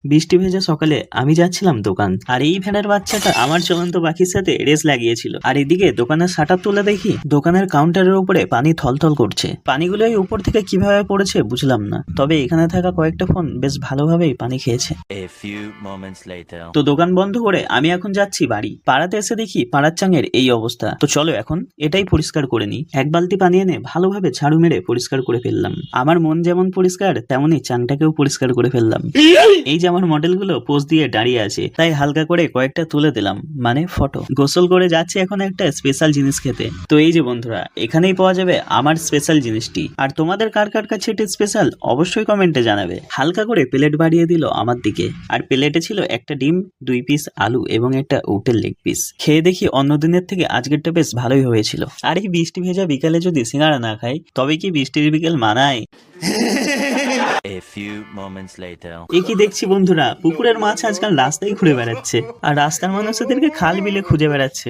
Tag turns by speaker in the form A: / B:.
A: বৃষ্টি ভেজা সকালে আমি যাচ্ছিলাম দোকান, আর এই ভ্যানের বাচ্চাটা আমার চলন্ত পাখির সাথে রেস লাগিয়েছিল। আর এদিকে দোকানের শাটার তুলে দেখি দোকানের কাউন্টারের উপরে পানি থলথল করছে। পানিগুলো এই উপর থেকে কিভাবে পড়েছে বুঝলাম না, তবে এখানে থাকা কয়েকটা ফোন বেশ ভালোভাবেই পানি খেয়েছে। তো দোকান বন্ধ করে আমি এখন যাচ্ছি বাড়ি। পাড়াতে এসে দেখি পাড়ার চাঙের এই অবস্থা। তো চলো এখন এটাই পরিষ্কার করে নিই। এক বালতি পানি এনে ভালোভাবে ঝাড়ু মেরে পরিষ্কার করে ফেললাম। আমার মন যেমন পরিষ্কার তেমনি চাংটাকেও পরিষ্কার করে ফেললাম। এই যে আমার মডেলগুলো পোজ দিয়ে দাঁড়িয়ে আছে, তাই হালকা করে কয়েকটা তুলে দিলাম, মানে ফটো। গোসল করে যাচ্ছি এখন একটা স্পেশাল জিনিস খেতে। তো এই যে বন্ধুরা, এখানেই পাওয়া যাবে আমার স্পেশাল জিনিসটি। আর তোমাদের কার কার কাছে এটি স্পেশাল অবশ্যই কমেন্টে জানাবে। হালকা করে প্লেট বাড়িয়ে দিল আমার দিকে, আর প্লেটে ছিল একটা ডিম, 2 পিস আলু এবং একটা উটের লেগ পিস। খেয়ে দেখি অন্য দিনের থেকে আজকেরটা বেশ ভালোই হয়েছিল। আর এই বৃষ্টি ভেজা বিকালে যদি সিঙ্গারা না খাই তবে কি বৃষ্টির বিকেল মানায়? এ কি দেখছি বন্ধুরা, পুকুরের মাছ আজকাল রাস্তায় ঘুরে বেড়াচ্ছে, আর রাস্তার মানুষদেরকে খাল বিলে খুঁজে বেড়াচ্ছে।